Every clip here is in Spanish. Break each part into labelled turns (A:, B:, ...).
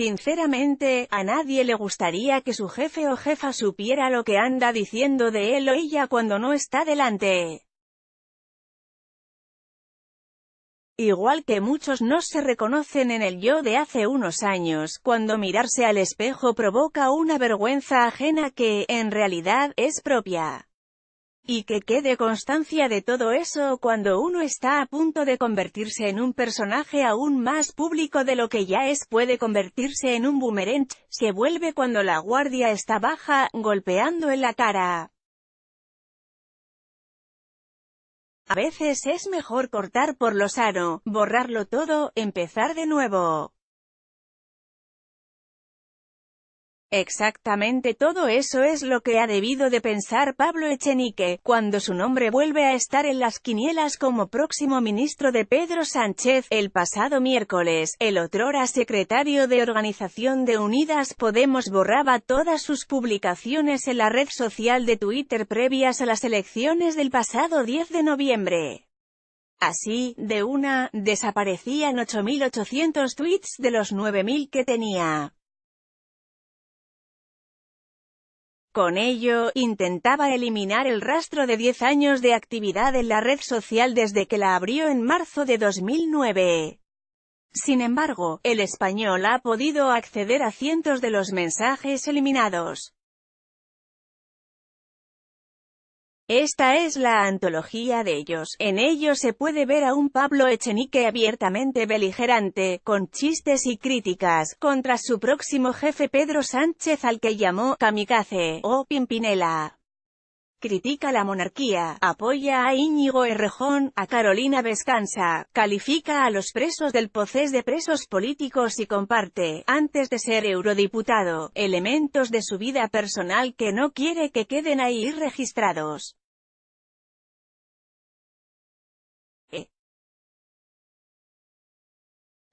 A: Sinceramente, a nadie le gustaría que su jefe o jefa supiera lo que anda diciendo de él o ella cuando no está delante. Igual que muchos no se reconocen en el yo de hace unos años, cuando mirarse al espejo provoca una vergüenza ajena que, en realidad, es propia. Y que quede constancia de todo eso cuando uno está a punto de convertirse en un personaje aún más público de lo que ya es, puede convertirse en un boomerang, se vuelve cuando la guardia está baja, golpeando en la cara. A veces es mejor cortar por lo sano, borrarlo todo, empezar de nuevo. Exactamente todo eso es lo que ha debido de pensar Pablo Echenique, cuando su nombre vuelve a estar en las quinielas como próximo ministro de Pedro Sánchez. El pasado miércoles, el otrora secretario de Organización de Unidas Podemos borraba todas sus publicaciones en la red social de Twitter previas a las elecciones del pasado 10 de noviembre. Así, de una, desaparecían 8.800 tweets de los 9.000 que tenía. Con ello, intentaba eliminar el rastro de 10 años de actividad en la red social desde que la abrió en marzo de 2009. Sin embargo, el español ha podido acceder a cientos de los mensajes eliminados. Esta es la antología de ellos. En ello se puede ver a un Pablo Echenique abiertamente beligerante, con chistes y críticas, contra su próximo jefe Pedro Sánchez, al que llamó «kamikaze» o «Pimpinela». Critica la monarquía, apoya a Íñigo Errejón, a Carolina Vescanza, califica a los presos del Procés de presos políticos y comparte, antes de ser eurodiputado, elementos de su vida personal que no quiere que queden ahí registrados.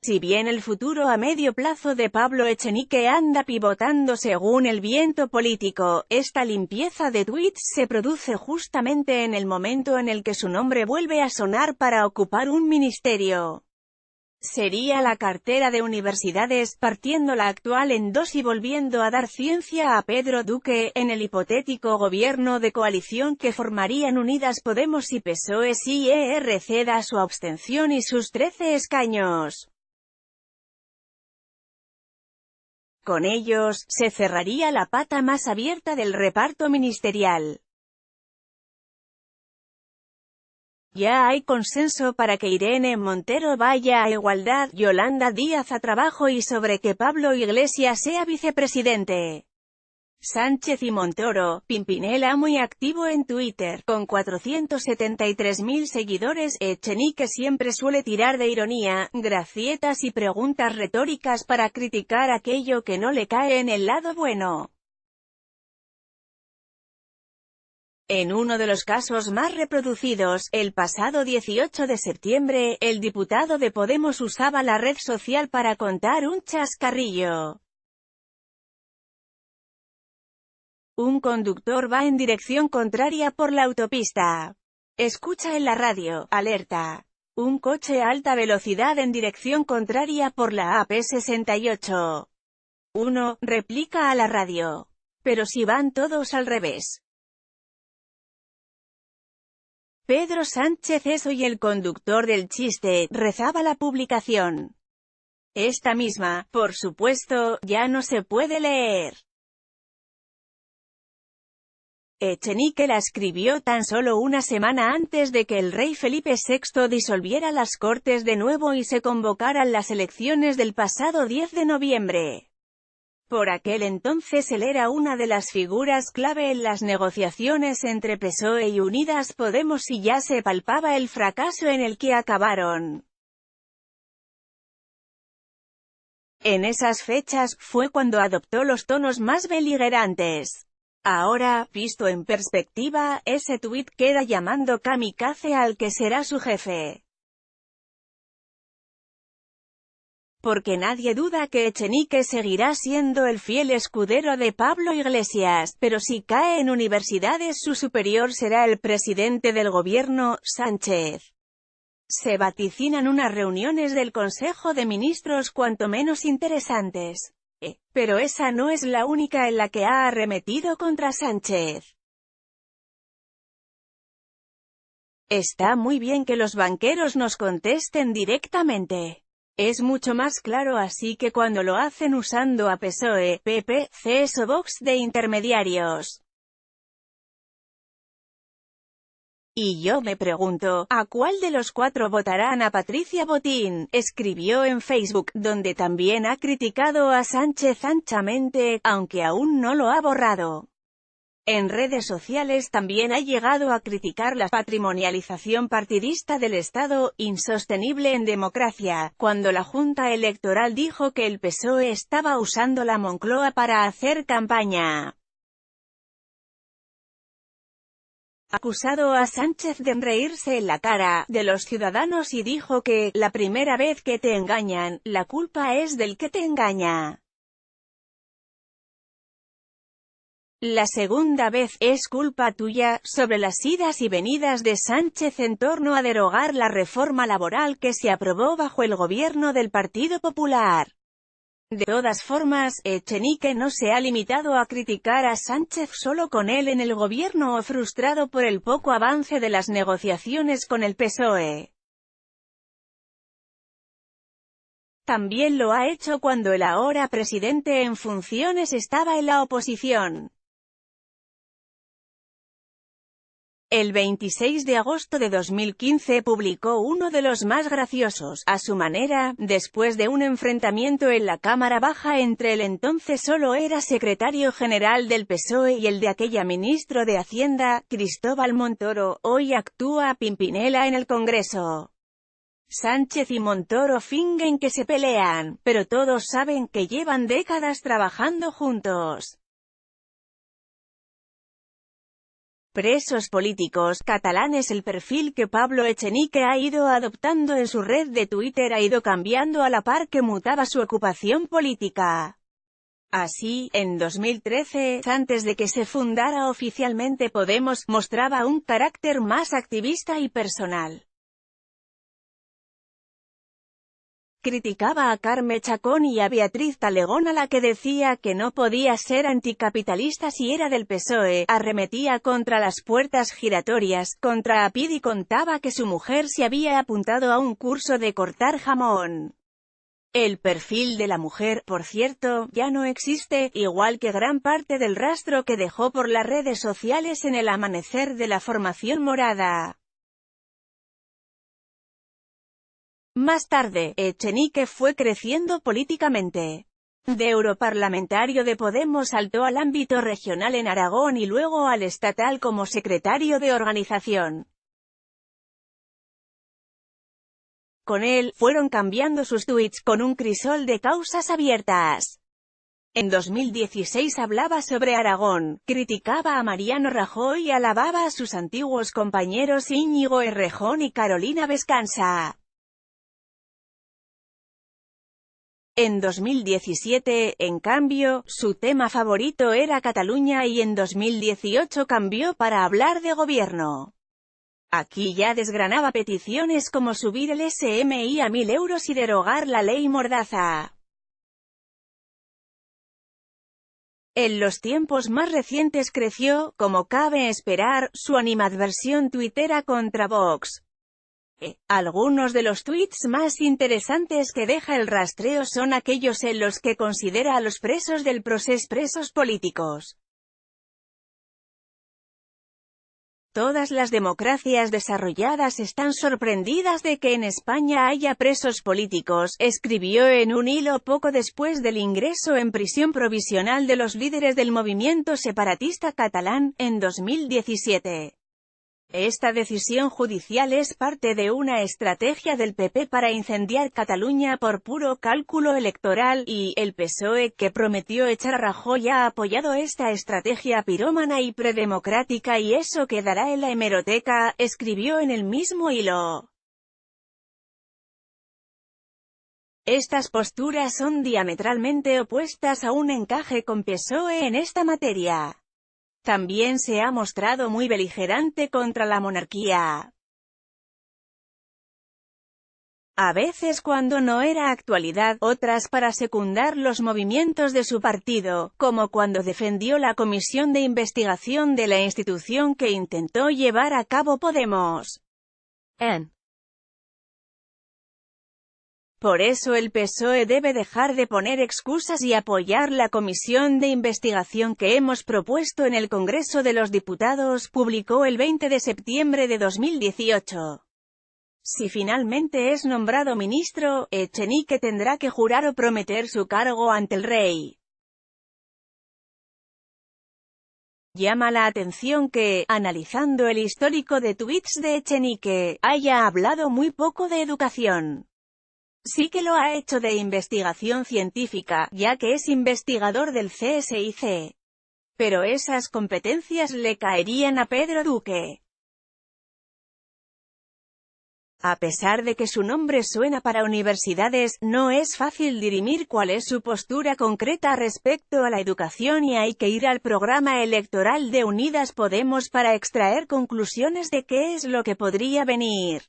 A: Si bien el futuro a medio plazo de Pablo Echenique anda pivotando según el viento político, esta limpieza de tweets se produce justamente en el momento en el que su nombre vuelve a sonar para ocupar un ministerio. Sería la cartera de universidades, partiendo la actual en dos y volviendo a dar ciencia a Pedro Duque, en el hipotético gobierno de coalición que formarían Unidas Podemos y PSOE si ceda su abstención y sus 13 escaños. Con ellos, se cerraría la pata más abierta del reparto ministerial. Ya hay consenso para que Irene Montero vaya a Igualdad, Yolanda Díaz a Trabajo y sobre que Pablo Iglesias sea vicepresidente. Sánchez y Montoro, Pimpinela muy activo en Twitter, con 473.000 seguidores. Echenique siempre suele tirar de ironía, gracietas y preguntas retóricas para criticar aquello que no le cae en el lado bueno. En uno de los casos más reproducidos, el pasado 18 de septiembre, el diputado de Podemos usaba la red social para contar un chascarrillo. Un conductor va en dirección contraria por la autopista. Escucha en la radio, alerta. Un coche a alta velocidad en dirección contraria por la AP68. 1. Replica a la radio. Pero si van todos al revés. Pedro Sánchez es hoy el conductor del chiste, rezaba la publicación. Esta misma, por supuesto, ya no se puede leer. Echenique la escribió tan solo una semana antes de que el rey Felipe VI disolviera las Cortes de nuevo y se convocaran las elecciones del pasado 10 de noviembre. Por aquel entonces él era una de las figuras clave en las negociaciones entre PSOE y Unidas Podemos y ya se palpaba el fracaso en el que acabaron. En esas fechas, fue cuando adoptó los tonos más beligerantes. Ahora, visto en perspectiva, ese tuit queda llamando kamikaze al que será su jefe. Porque nadie duda que Echenique seguirá siendo el fiel escudero de Pablo Iglesias, pero si cae en universidades su superior será el presidente del gobierno, Sánchez. Se vaticinan unas reuniones del Consejo de Ministros cuanto menos interesantes. Pero esa no es la única en la que ha arremetido contra Sánchez. Está muy bien que los banqueros nos contesten directamente. Es mucho más claro así que cuando lo hacen usando a PSOE, PP, CS o Vox de intermediarios. Y yo me pregunto, ¿a cuál de los cuatro votarán a Patricia Botín? Escribió en Facebook, donde también ha criticado a Sánchez anchamente, aunque aún no lo ha borrado. En redes sociales también ha llegado a criticar la patrimonialización partidista del Estado, insostenible en democracia, cuando la Junta Electoral dijo que el PSOE estaba usando la Moncloa para hacer campaña. Acusado a Sánchez de reírse en la cara de los ciudadanos y dijo que, la primera vez que te engañan, la culpa es del que te engaña. La segunda vez, es culpa tuya, sobre las idas y venidas de Sánchez en torno a derogar la reforma laboral que se aprobó bajo el gobierno del Partido Popular. De todas formas, Echenique no se ha limitado a criticar a Sánchez solo con él en el gobierno o frustrado por el poco avance de las negociaciones con el PSOE. También lo ha hecho cuando el ahora presidente en funciones estaba en la oposición. El 26 de agosto de 2015 publicó uno de los más graciosos, a su manera, después de un enfrentamiento en la Cámara Baja entre el entonces solo era secretario general del PSOE y el de aquella ministro de Hacienda, Cristóbal Montoro, hoy actúa Pimpinela en el Congreso. Sánchez y Montoro fingen que se pelean, pero todos saben que llevan décadas trabajando juntos. Presos políticos catalanes. El perfil que Pablo Echenique ha ido adoptando en su red de Twitter ha ido cambiando a la par que mutaba su ocupación política. Así, en 2013, antes de que se fundara oficialmente Podemos, mostraba un carácter más activista y personal. Criticaba a Carme Chacón y a Beatriz Talegón, a la que decía que no podía ser anticapitalista si era del PSOE, arremetía contra las puertas giratorias, contra Apid y contaba que su mujer se había apuntado a un curso de cortar jamón. El perfil de la mujer, por cierto, ya no existe, igual que gran parte del rastro que dejó por las redes sociales en el amanecer de la formación morada. Más tarde, Echenique fue creciendo políticamente. De europarlamentario de Podemos saltó al ámbito regional en Aragón y luego al estatal como secretario de organización. Con él, fueron cambiando sus tweets con un crisol de causas abiertas. En 2016 hablaba sobre Aragón, criticaba a Mariano Rajoy y alababa a sus antiguos compañeros Íñigo Errejón y Carolina Vescanza. En 2017, en cambio, su tema favorito era Cataluña y en 2018 cambió para hablar de gobierno. Aquí ya desgranaba peticiones como subir el SMI a 1.000 euros y derogar la ley Mordaza. En los tiempos más recientes creció, como cabe esperar, su animadversión tuitera contra Vox. Algunos de los tweets más interesantes que deja el rastreo son aquellos en los que considera a los presos del proceso presos políticos. Todas las democracias desarrolladas están sorprendidas de que en España haya presos políticos, escribió en un hilo poco después del ingreso en prisión provisional de los líderes del movimiento separatista catalán, en 2017. Esta decisión judicial es parte de una estrategia del PP para incendiar Cataluña por puro cálculo electoral, y el PSOE, que prometió echar a Rajoy, ha apoyado esta estrategia pirómana y predemocrática y eso quedará en la hemeroteca, escribió en el mismo hilo. Estas posturas son diametralmente opuestas a un encaje con PSOE en esta materia. También se ha mostrado muy beligerante contra la monarquía. A veces cuando no era actualidad, otras para secundar los movimientos de su partido, como cuando defendió la comisión de investigación de la institución que intentó llevar a cabo Podemos. Por eso el PSOE debe dejar de poner excusas y apoyar la comisión de investigación que hemos propuesto en el Congreso de los Diputados, publicó el 20 de septiembre de 2018. Si finalmente es nombrado ministro, Echenique tendrá que jurar o prometer su cargo ante el rey. Llama la atención que, analizando el histórico de tweets de Echenique, haya hablado muy poco de educación. Sí que lo ha hecho de investigación científica, ya que es investigador del CSIC. Pero esas competencias le caerían a Pedro Duque. A pesar de que su nombre suena para universidades, no es fácil dirimir cuál es su postura concreta respecto a la educación y hay que ir al programa electoral de Unidas Podemos para extraer conclusiones de qué es lo que podría venir.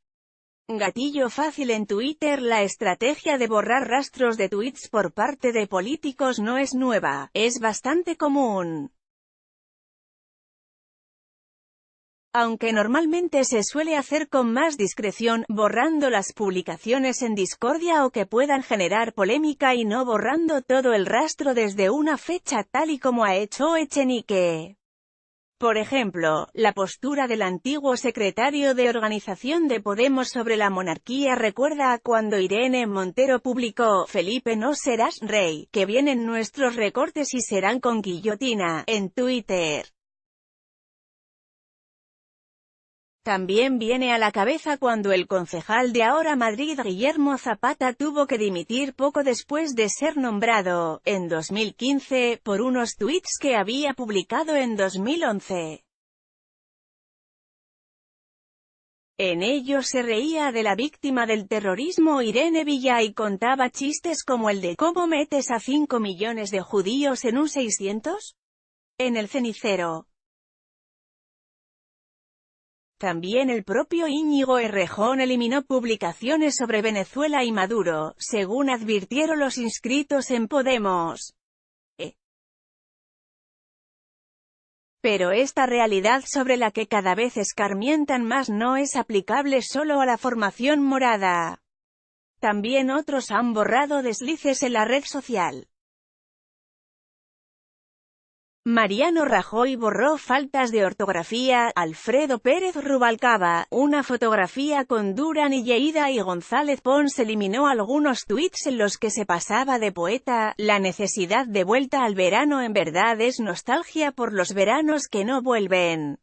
A: Gatillo fácil en Twitter. La estrategia de borrar rastros de tweets por parte de políticos no es nueva, es bastante común. Aunque normalmente se suele hacer con más discreción, borrando las publicaciones en discordia o que puedan generar polémica y no borrando todo el rastro desde una fecha tal y como ha hecho Echenique. Por ejemplo, la postura del antiguo secretario de organización de Podemos sobre la monarquía recuerda a cuando Irene Montero publicó «Felipe no serás rey, que vienen nuestros recortes y serán con guillotina» en Twitter. También viene a la cabeza cuando el concejal de Ahora Madrid Guillermo Zapata tuvo que dimitir poco después de ser nombrado, en 2015, por unos tweets que había publicado en 2011. En ellos se reía de la víctima del terrorismo Irene Villa y contaba chistes como el de «¿Cómo metes a 5 millones de judíos en un 600? En el cenicero». También el propio Íñigo Errejón eliminó publicaciones sobre Venezuela y Maduro, según advirtieron los inscritos en Podemos. Pero esta realidad sobre la que cada vez escarmientan más no es aplicable solo a la formación morada. También otros han borrado deslices en la red social. Mariano Rajoy borró faltas de ortografía, Alfredo Pérez Rubalcaba, una fotografía con Durán y Lleida y González Pons eliminó algunos tweets en los que se pasaba de poeta. La necesidad de vuelta al verano en verdad es nostalgia por los veranos que no vuelven.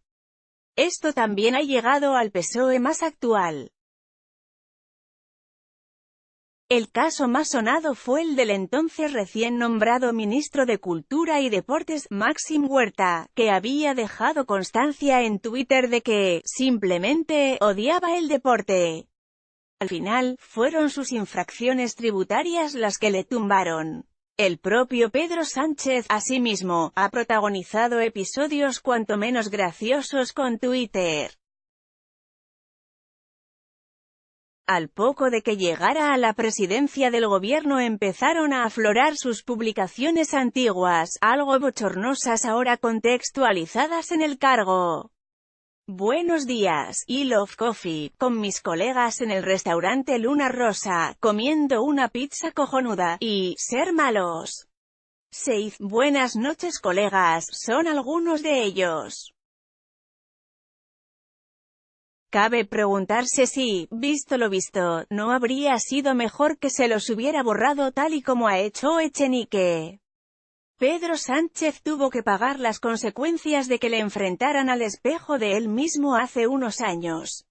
A: Esto también ha llegado al PSOE más actual. El caso más sonado fue el del entonces recién nombrado ministro de Cultura y Deportes, Máxim Huerta, que había dejado constancia en Twitter de que, simplemente, odiaba el deporte. Al final, fueron sus infracciones tributarias las que le tumbaron. El propio Pedro Sánchez, asimismo, ha protagonizado episodios cuanto menos graciosos con Twitter. Al poco de que llegara a la presidencia del gobierno empezaron a aflorar sus publicaciones antiguas, algo bochornosas ahora contextualizadas en el cargo. Buenos días, I love coffee, con mis colegas en el restaurante Luna Rosa, comiendo una pizza cojonuda, y, ser malos. Seid, buenas noches colegas, son algunos de ellos. Cabe preguntarse si, visto lo visto, no habría sido mejor que se los hubiera borrado tal y como ha hecho Echenique. Pedro Sánchez tuvo que pagar las consecuencias de que le enfrentaran al espejo de él mismo hace unos años.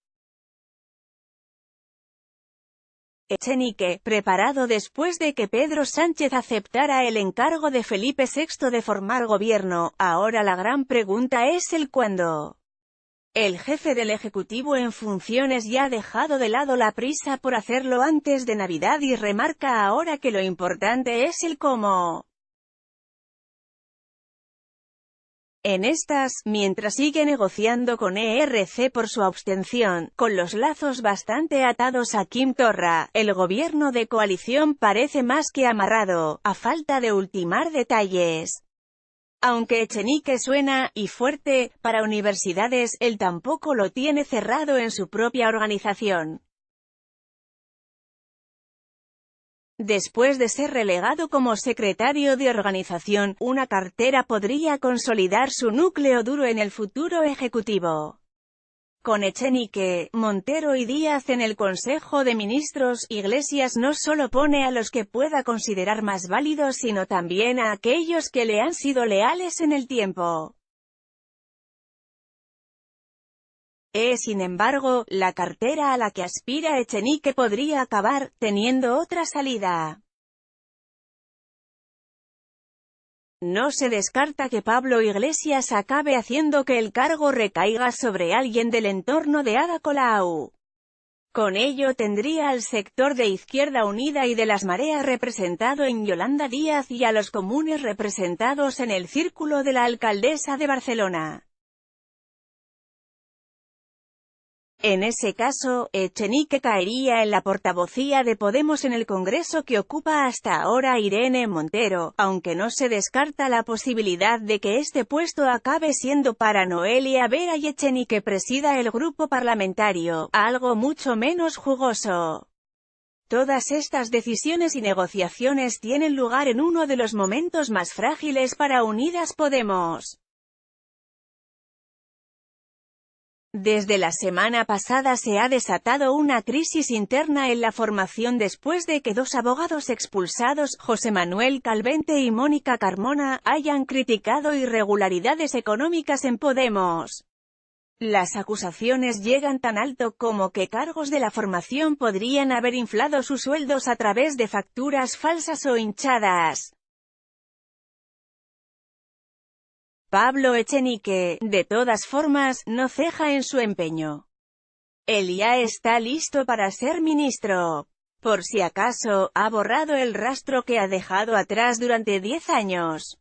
A: Echenique, preparado después de que Pedro Sánchez aceptara el encargo de Felipe VI de formar gobierno, ahora la gran pregunta es el cuándo. El jefe del Ejecutivo en funciones ya ha dejado de lado la prisa por hacerlo antes de Navidad y remarca ahora que lo importante es el cómo. En estas, mientras sigue negociando con ERC por su abstención, con los lazos bastante atados a Quim Torra, el gobierno de coalición parece más que amarrado, a falta de ultimar detalles. Aunque Echenique suena, y fuerte, para universidades, él tampoco lo tiene cerrado en su propia organización. Después de ser relegado como secretario de organización, una cartera podría consolidar su núcleo duro en el futuro ejecutivo. Con Echenique, Montero y Díaz en el Consejo de Ministros, Iglesias no solo pone a los que pueda considerar más válidos sino también a aquellos que le han sido leales en el tiempo. Sin embargo, la cartera a la que aspira Echenique podría acabar teniendo otra salida. No se descarta que Pablo Iglesias acabe haciendo que el cargo recaiga sobre alguien del entorno de Ada Colau. Con ello tendría al sector de Izquierda Unida y de las Mareas representado en Yolanda Díaz y a los comunes representados en el círculo de la alcaldesa de Barcelona. En ese caso, Echenique caería en la portavocía de Podemos en el Congreso que ocupa hasta ahora Irene Montero, aunque no se descarta la posibilidad de que este puesto acabe siendo para Noelia Vera y Echenique presida el grupo parlamentario, algo mucho menos jugoso. Todas estas decisiones y negociaciones tienen lugar en uno de los momentos más frágiles para Unidas Podemos. Desde la semana pasada se ha desatado una crisis interna en la formación después de que dos abogados expulsados, José Manuel Calvente y Mónica Carmona, hayan criticado irregularidades económicas en Podemos. Las acusaciones llegan tan alto como que cargos de la formación podrían haber inflado sus sueldos a través de facturas falsas o hinchadas. Pablo Echenique, de todas formas, no ceja en su empeño. Él ya está listo para ser ministro. Por si acaso, ha borrado el rastro que ha dejado atrás durante 10 años.